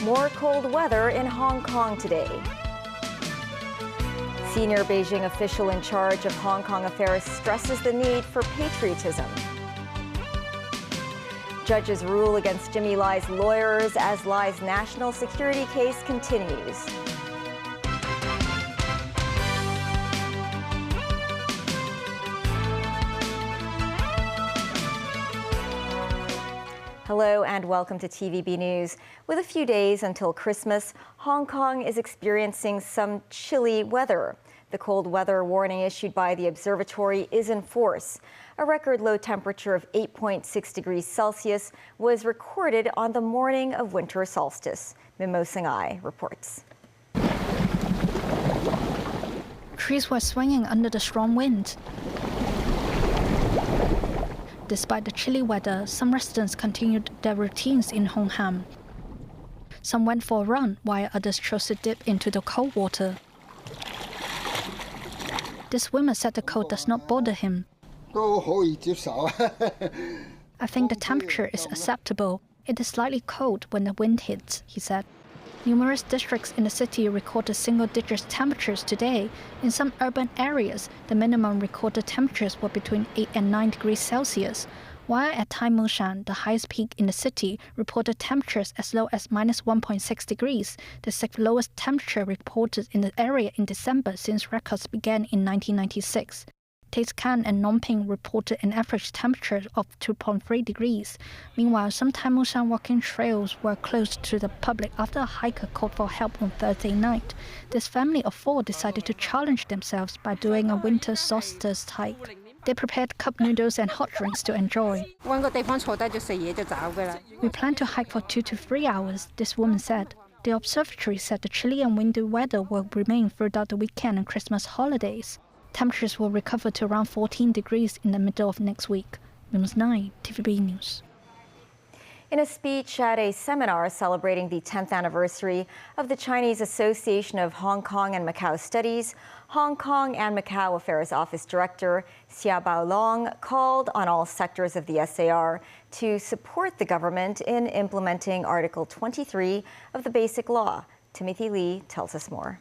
More cold weather in Hong Kong today. Senior Beijing official in charge of Hong Kong affairs stresses the need for patriotism. Judges rule against Jimmy Lai's lawyers as Lai's national security case continues. Hello and welcome to TVB News. With a few days until Christmas, Hong Kong is experiencing some chilly weather. The cold weather warning issued by the observatory is in force. A record low temperature of 8.6 degrees Celsius was recorded on the morning of winter solstice. Mimo Singai reports. Trees were swinging under the strong wind. Despite the chilly weather, some residents continued their routines in Hong Kong. Some went for a run, while others chose to dip into the cold water. This swimmer said the cold does not bother him. I think the temperature is acceptable. It is slightly cold when the wind hits, he said. Numerous districts in the city recorded single-digit temperatures today. In some urban areas, the minimum recorded temperatures were between 8 and 9 degrees Celsius, while at Tai Mo Shan, the highest peak in the city, reported temperatures as low as minus 1.6 degrees, the sixth lowest temperature reported in the area in December since records began in 1996. Tai Can and Phnom Penh reported an average temperature of 2.3 degrees. Meanwhile, some Tai Mo Shan walking trails were closed to the public after a hiker called for help on Thursday night. This family of four decided to challenge themselves by doing a winter solstice hike. They prepared cup noodles and hot drinks to enjoy. We plan to hike for 2 to 3 hours, this woman said. The observatory said the chilly and windy weather will remain throughout the weekend and Christmas holidays. Temperatures will recover to around 14 degrees in the middle of next week. Mimos 9, TVB News. In a speech at a seminar celebrating the 10th anniversary of the Chinese Association of Hong Kong and Macau Studies, Hong Kong and Macau Affairs Office Director Xia Baolong called on all sectors of the SAR to support the government in implementing Article 23 of the Basic Law. Timothy Lee tells us more.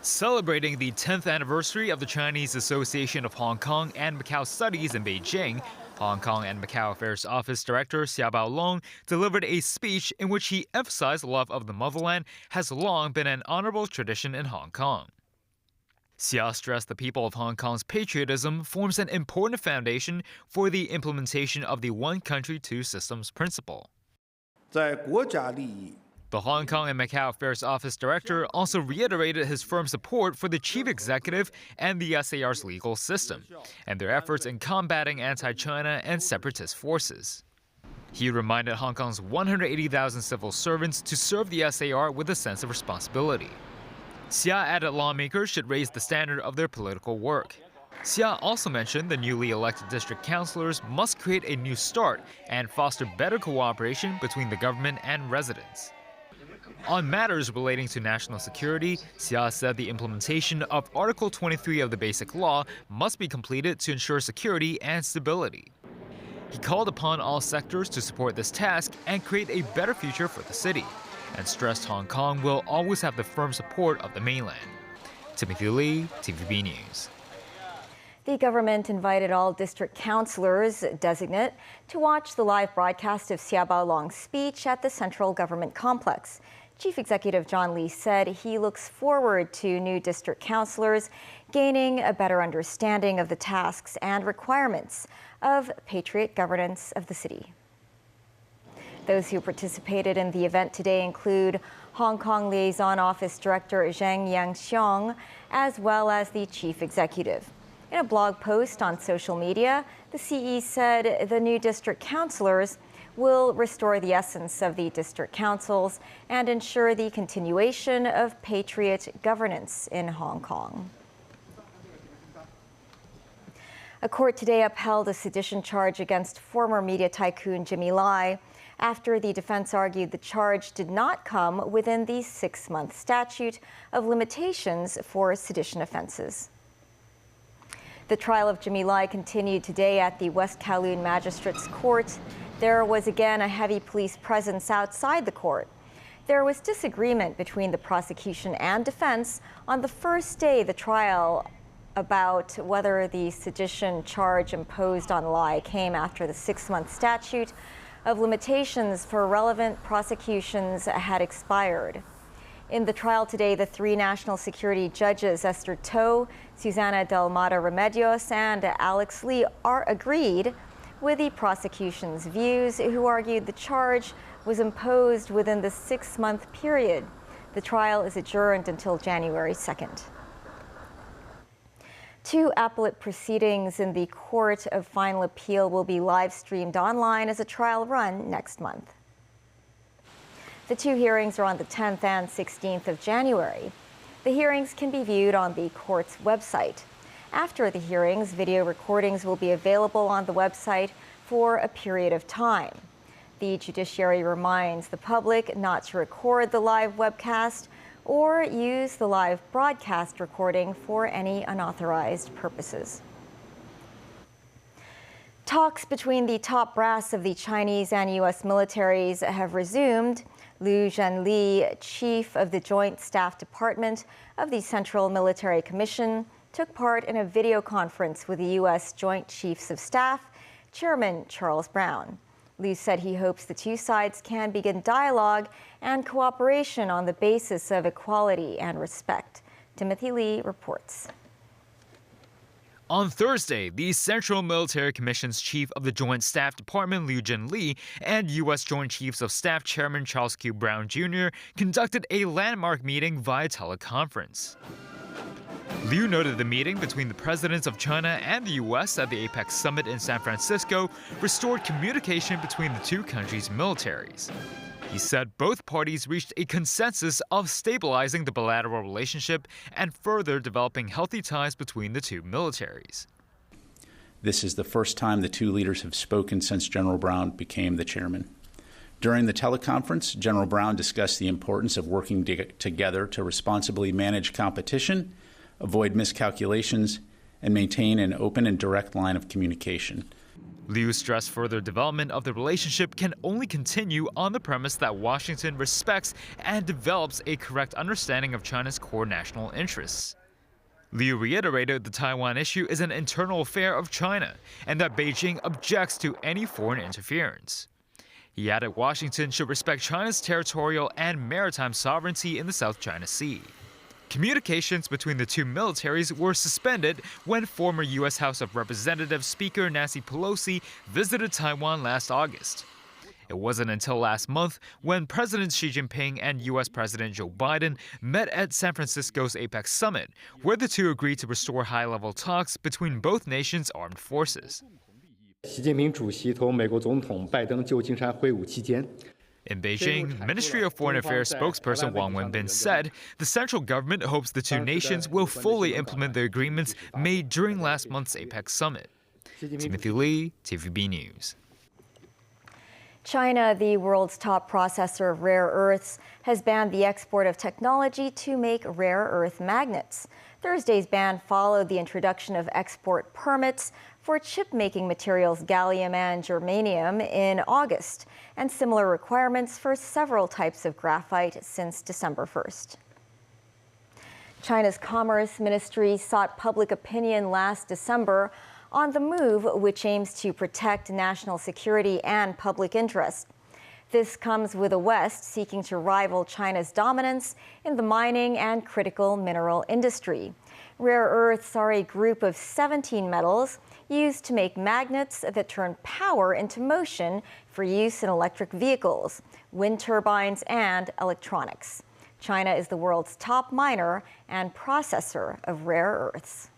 Celebrating the 10th anniversary of the Chinese Association of Hong Kong and Macau Studies in Beijing, Hong Kong and Macau Affairs Office Director Xia Baolong delivered a speech in which he emphasized love of the motherland has long been an honorable tradition in Hong Kong. Xia stressed the people of Hong Kong's patriotism forms an important foundation for the implementation of the one country, two systems principle. The Hong Kong and Macau Affairs Office Director also reiterated his firm support for the Chief Executive and the SAR's legal system, and their efforts in combating anti-China and separatist forces. He reminded Hong Kong's 180,000 civil servants to serve the SAR with a sense of responsibility. Xia added lawmakers should raise the standard of their political work. Xia also mentioned the newly elected district councillors must create a new start and foster better cooperation between the government and residents. On matters relating to national security, Xia said the implementation of Article 23 of the Basic Law must be completed to ensure security and stability. He called upon all sectors to support this task and create a better future for the city, and stressed Hong Kong will always have the firm support of the mainland. Timothy Lee, TVB News. The government invited all district councillors designate to watch the live broadcast of Xia Baolong's speech at the Central Government Complex. Chief Executive John Lee said he looks forward to new district councillors gaining a better understanding of the tasks and requirements of patriot governance of the city. Those who participated in the event today include Hong Kong Liaison Office Director Zhang Yangxiong, as well as the Chief Executive. In a blog post on social media, the CE said the new district councillors will restore the essence of the district councils and ensure the continuation of patriot governance in Hong Kong. A court today upheld a sedition charge against former media tycoon Jimmy Lai after the defense argued the charge did not come within the 6-month statute of limitations for sedition offenses. The trial of Jimmy Lai continued today at the West Kowloon Magistrates Court. There was again a heavy police presence outside the court. There was disagreement between the prosecution and defense on the first day of the trial about whether the sedition charge imposed on Lai came after the 6-month statute of limitations for relevant prosecutions had expired. In the trial today, the 3 national security judges, Esther To, Susana Delmada Remedios, and Alex Lee, are agreed with the prosecution's views, who argued the charge was imposed within the 6-month period. The trial is adjourned until January 2nd. 2 appellate proceedings in the Court of Final Appeal will be live-streamed online as a trial run next month. The 2 hearings are on the 10th and 16th of January. The hearings can be viewed on the court's website. After the hearings, video recordings will be available on the website for a period of time. The judiciary reminds the public not to record the live webcast or use the live broadcast recording for any unauthorized purposes. Talks between the top brass of the Chinese and U.S. militaries have resumed. Liu Zhenli, chief of the Joint Staff Department of the Central Military Commission, took part in a video conference with the U.S. Joint Chiefs of Staff, Chairman Charles Brown. Liu said he hopes the 2 sides can begin dialogue and cooperation on the basis of equality and respect. Timothy Lee reports. On Thursday, the Central Military Commission's chief of the Joint Staff Department, Liu Zhenli, and U.S. Joint Chiefs of Staff Chairman Charles Q. Brown Jr. conducted a landmark meeting via teleconference. Liu noted the meeting between the presidents of China and the U.S. at the APEC summit in San Francisco restored communication between the 2 countries' militaries. He said both parties reached a consensus of stabilizing the bilateral relationship and further developing healthy ties between the 2 militaries. This is the first time the 2 leaders have spoken since General Brown became the chairman. During the teleconference, General Brown discussed the importance of working together to responsibly manage competition, avoid miscalculations, and maintain an open and direct line of communication. Liu stressed further development of the relationship can only continue on the premise that Washington respects and develops a correct understanding of China's core national interests. Liu reiterated the Taiwan issue is an internal affair of China and that Beijing objects to any foreign interference. He added Washington should respect China's territorial and maritime sovereignty in the South China Sea. Communications between the 2 militaries were suspended when former U.S. House of Representatives Speaker Nancy Pelosi visited Taiwan last August. It wasn't until last month when President Xi Jinping and U.S. President Joe Biden met at San Francisco's APEC summit, where the 2 agreed to restore high-level talks between both nations' armed forces. 习近平主席同美国总统拜登旧金山会晤期间 In Beijing, Ministry of Foreign Affairs spokesperson Wang Wenbin said the central government hopes the 2 nations will fully implement the agreements made during last month's APEC summit. Timothy Lee, TVB News. China, the world's top processor of rare earths, has banned the export of technology to make rare earth magnets. Thursday's ban followed the introduction of export permits for chip-making materials gallium and germanium in August, and similar requirements for several types of graphite since December 1st. China's Commerce Ministry sought public opinion last December on the move, which aims to protect national security and public interest. This comes with the West seeking to rival China's dominance in the mining and critical mineral industry. Rare earths are a group of 17 metals used to make magnets that turn power into motion for use in electric vehicles, wind turbines, and electronics. China is the world's top miner and processor of rare earths.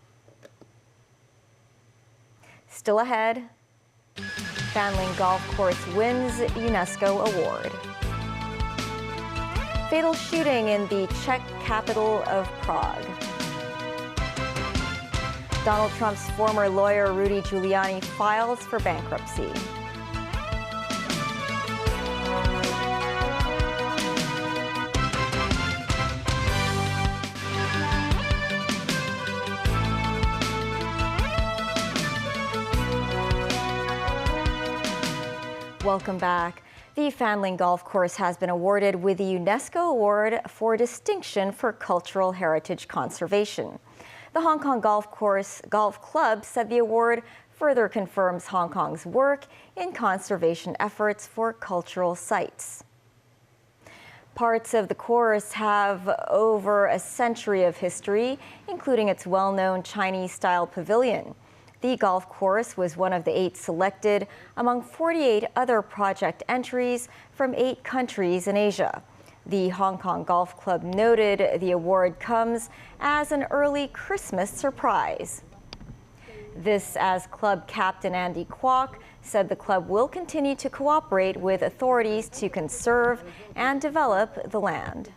Still ahead, Fanling Golf Course wins UNESCO award. Fatal shooting in the Czech capital of Prague. Donald Trump's former lawyer Rudy Giuliani files for bankruptcy. Welcome back. The Fanling Golf Course has been awarded with the UNESCO Award for Distinction for Cultural Heritage Conservation. The Hong Kong Golf Club said the award further confirms Hong Kong's work in conservation efforts for cultural sites. Parts of the course have over a century of history, including its well-known Chinese-style pavilion. The golf course was one of the 8 selected among 48 other project entries from 8 countries in Asia. The Hong Kong Golf Club noted the award comes as an early Christmas surprise. This as club captain Andy Kwok said the club will continue to cooperate with authorities to conserve and develop the land.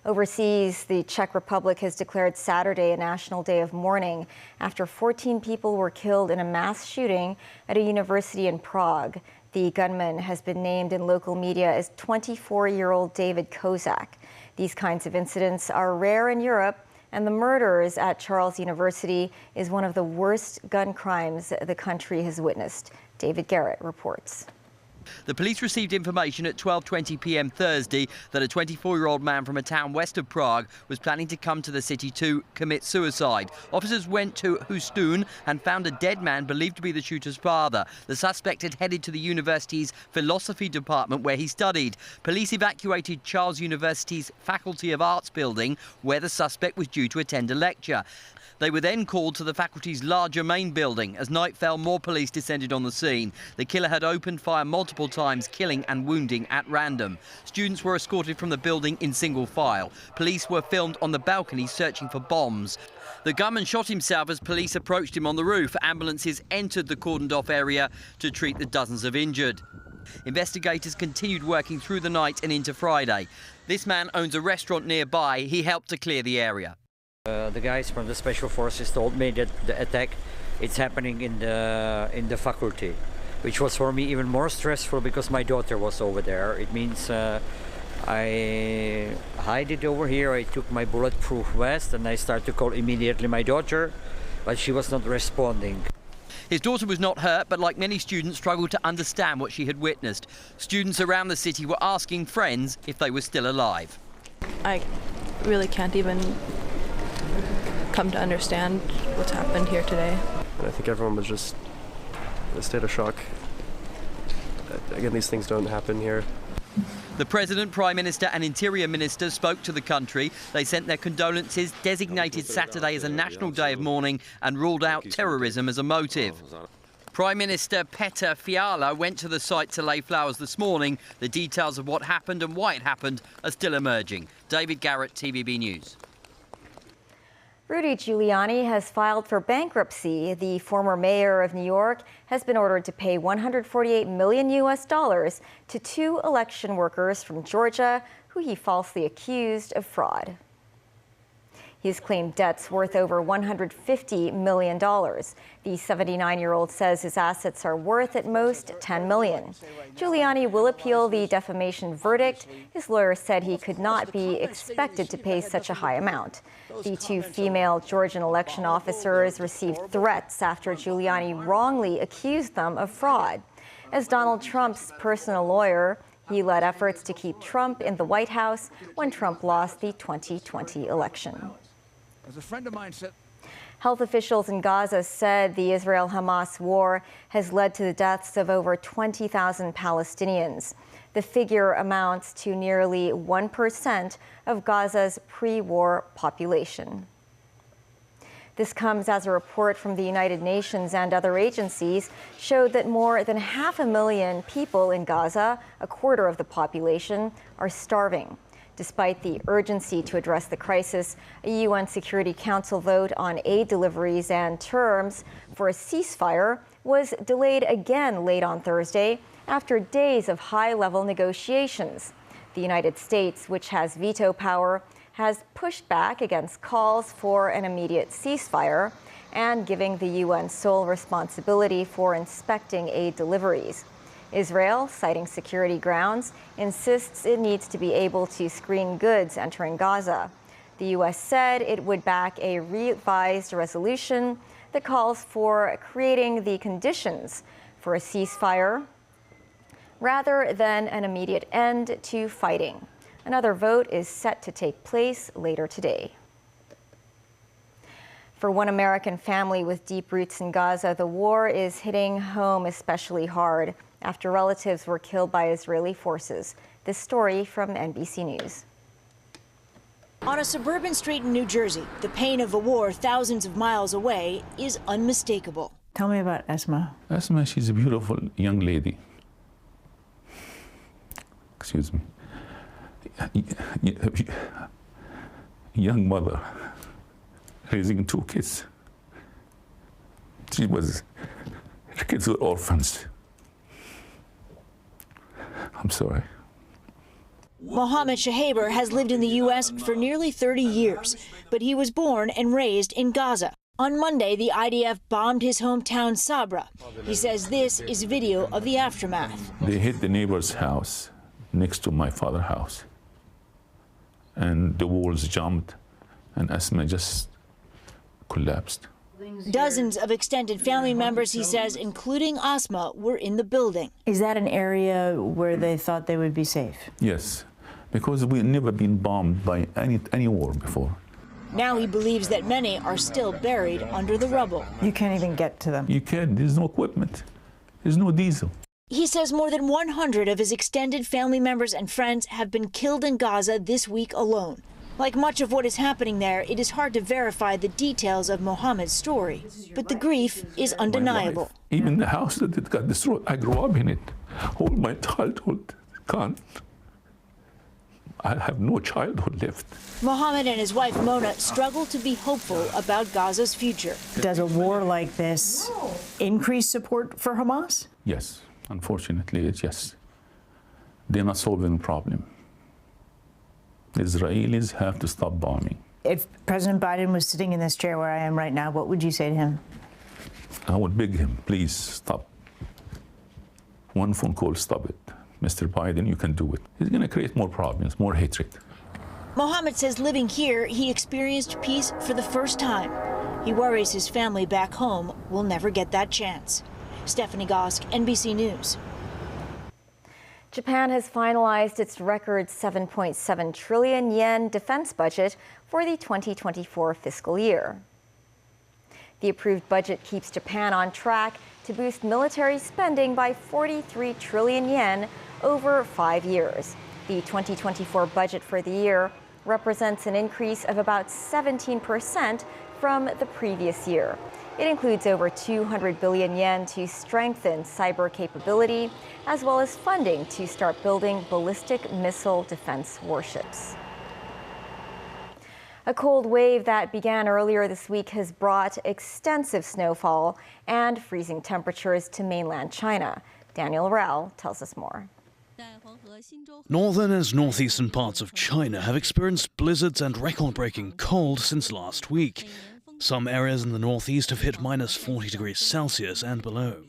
Overseas, the Czech Republic has declared Saturday a national day of mourning after 14 people were killed in a mass shooting at a university in Prague. The gunman has been named in local media as 24-year-old David Kozak. These kinds of incidents are rare in Europe, and the murders at Charles University is one of the worst gun crimes the country has witnessed. David Garrett reports. The police received information at 12:20 p.m. Thursday that a 24-year-old man from a town west of Prague was planning to come to the city to commit suicide. Officers went to Hustun and found a dead man believed to be the shooter's father. The suspect had headed to the university's philosophy department where he studied. Police evacuated Charles University's Faculty of Arts building where the suspect was due to attend a lecture. They were then called to the faculty's larger main building. As night fell, more police descended on the scene. The killer had opened fire multiple times, killing and wounding at random. Students were escorted from the building in single file. Police were filmed on the balcony searching for bombs. The gunman shot himself as police approached him on the roof. Ambulances entered the cordoned-off area to treat the dozens of injured. Investigators continued working through the night and into Friday. This man owns a restaurant nearby. He helped to clear the area. The guys from the special forces told me that the attack is happening in the faculty, which was for me even more stressful because my daughter was over there. It means I hid it over here. I took my bulletproof vest and I started to call immediately my daughter, but she was not responding. His daughter was not hurt, but like many students, struggled to understand what she had witnessed. Students around the city were asking friends if they were still alive. I really can't even come to understand what's happened here today. And I think everyone was just in a state of shock. Again, these things don't happen here. The President, Prime Minister and Interior Minister spoke to the country. They sent their condolences, designated Saturday as a national day of mourning and ruled out terrorism as a motive. Prime Minister Petr Fiala went to the site to lay flowers this morning. The details of what happened and why it happened are still emerging. David Garrett, TVB News. Rudy Giuliani has filed for bankruptcy. The former mayor of New York has been ordered to pay $148 million to 2 election workers from Georgia who he falsely accused of fraud. He's claimed debts worth over $150 million. The 79-year-old says his assets are worth at most $10 million. Giuliani will appeal the defamation verdict. His lawyer said he could not be expected to pay such a high amount. The 2 female Georgian election officers received threats after Giuliani wrongly accused them of fraud. As Donald Trump's personal lawyer, he led efforts to keep Trump in the White House when Trump lost the 2020 election. As a friend of mine said, health officials in Gaza said the Israel-Hamas war has led to the deaths of over 20,000 Palestinians. The figure amounts to nearly 1% of Gaza's pre-war population. This comes as a report from the United Nations and other agencies showed that more than 500,000 people in Gaza, a quarter of the population, are starving. Despite the urgency to address the crisis, a UN Security Council vote on aid deliveries and terms for a ceasefire was delayed again late on Thursday after days of high-level negotiations. The United States, which has veto power, has pushed back against calls for an immediate ceasefire and giving the UN sole responsibility for inspecting aid deliveries. Israel, citing security grounds, insists it needs to be able to screen goods entering Gaza. The U.S. said it would back a revised resolution that calls for creating the conditions for a ceasefire rather than an immediate end to fighting. Another vote is set to take place later today. For one American family with deep roots in Gaza, the war is hitting home especially hard after relatives were killed by Israeli forces. This story from NBC News. On a suburban street in New Jersey, the pain of a war thousands of miles away is unmistakable. Tell me about Esma. Esma, she's a beautiful young lady. Excuse me. Young mother raising two kids. Her kids were orphans. I'm sorry. Mohammed Shahaber has lived in the U.S. for nearly 30 years, but he was born and raised in Gaza. On Monday, the IDF bombed his hometown Sabra. He says this is video of the aftermath. They hit the neighbor's house next to my father's house. And the walls jumped, and Esma just collapsed. Dozens of extended family members, he says, including Asma, were in the building. Is that an area where they thought they would be safe? Yes, because we've never been bombed by any war before. Now he believes that many are still buried under the rubble. You can't even get to them. You can't. There's no equipment. There's no diesel. He says more than 100 of his extended family members and friends have been killed in Gaza this week alone. Like much of what is happening there, it is hard to verify the details of Mohammed's story, but the grief is undeniable. Even the house that it got destroyed, I grew up in it. All my childhood gone. I have no childhood left. Mohammed and his wife Mona struggle to be hopeful about Gaza's future. Does a war like this increase support for Hamas? Yes, unfortunately, yes. They're not solving the problem. The Israelis have to stop bombing. If President Biden was sitting in this chair where I am right now, what would you say to him? I would beg him, please stop. One phone call, stop it. Mr. Biden, you can do it. He's going to create more problems, more hatred. Mohammed says living here, he experienced peace for the first time. He worries his family back home will never get that chance. Stephanie Gosk, NBC News. Japan has finalized its record 7.7 trillion yen defense budget for the 2024 fiscal year. The approved budget keeps Japan on track to boost military spending by 43 trillion yen over 5 years. The 2024 budget for the year represents an increase of about 17% from the previous year. It includes over 200 billion yen to strengthen cyber capability, as well as funding to start building ballistic missile defense warships. A cold wave that began earlier this week has brought extensive snowfall and freezing temperatures to mainland China. Daniel Rao tells us more. Northern and northeastern parts of China have experienced blizzards and record-breaking cold since last week. Some areas in the northeast have hit minus 40 degrees Celsius and below.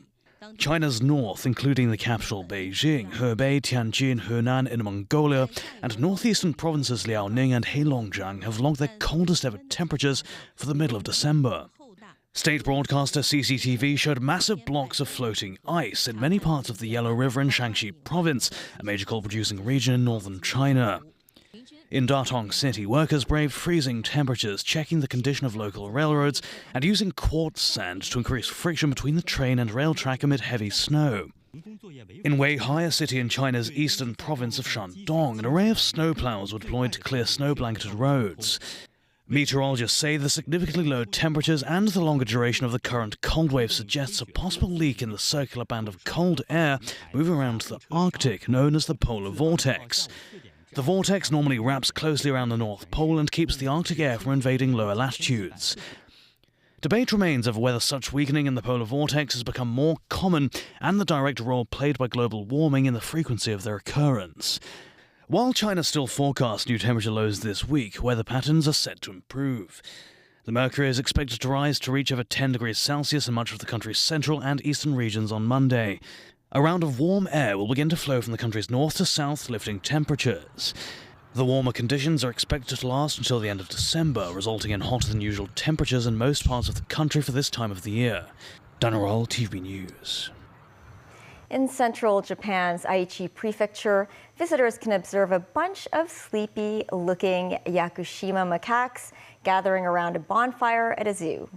China's north, including the capital Beijing, Hebei, Tianjin, Henan in Mongolia, and northeastern provinces Liaoning and Heilongjiang have logged their coldest ever temperatures for the middle of December. State broadcaster CCTV showed massive blocks of floating ice in many parts of the Yellow River in Shaanxi province, a major coal-producing region in northern China. In Datong City, workers braved freezing temperatures, checking the condition of local railroads and using quartz sand to increase friction between the train and rail track amid heavy snow. In Weihai, a city in China's eastern province of Shandong, an array of snowplows were deployed to clear snow-blanketed roads. Meteorologists say the significantly low temperatures and the longer duration of the current cold wave suggests a possible leak in the circular band of cold air moving around the Arctic, known as the polar vortex. The vortex normally wraps closely around the North Pole and keeps the Arctic air from invading lower latitudes. Debate remains over whether such weakening in the polar vortex has become more common and the direct role played by global warming in the frequency of their occurrence. While China still forecasts new temperature lows this week, weather patterns are set to improve. The mercury is expected to rise to reach over 10 degrees Celsius in much of the country's central and eastern regions on Monday. A round of warm air will begin to flow from the country's north to south, lifting temperatures. The warmer conditions are expected to last until the end of December, resulting in hotter than usual temperatures in most parts of the country for this time of the year. Dan Roll, TVB News. In central Japan's Aichi Prefecture, visitors can observe a bunch of sleepy-looking Yakushima macaques gathering around a bonfire at a zoo.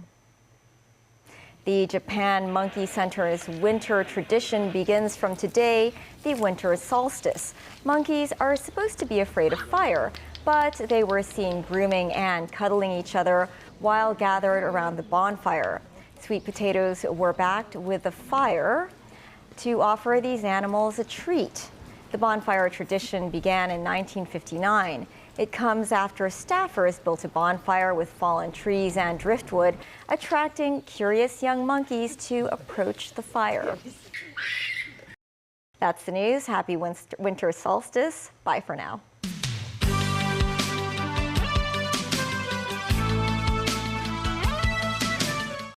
The Japan Monkey Center's winter tradition begins from today, the winter solstice. Monkeys are supposed to be afraid of fire, but they were seen grooming and cuddling each other while gathered around the bonfire. Sweet potatoes were backed with the fire to offer these animals a treat. The bonfire tradition began in 1959. It comes after staffers built a bonfire with fallen trees and driftwood, attracting curious young monkeys to approach the fire. That's the news. Happy winter solstice. Bye for now.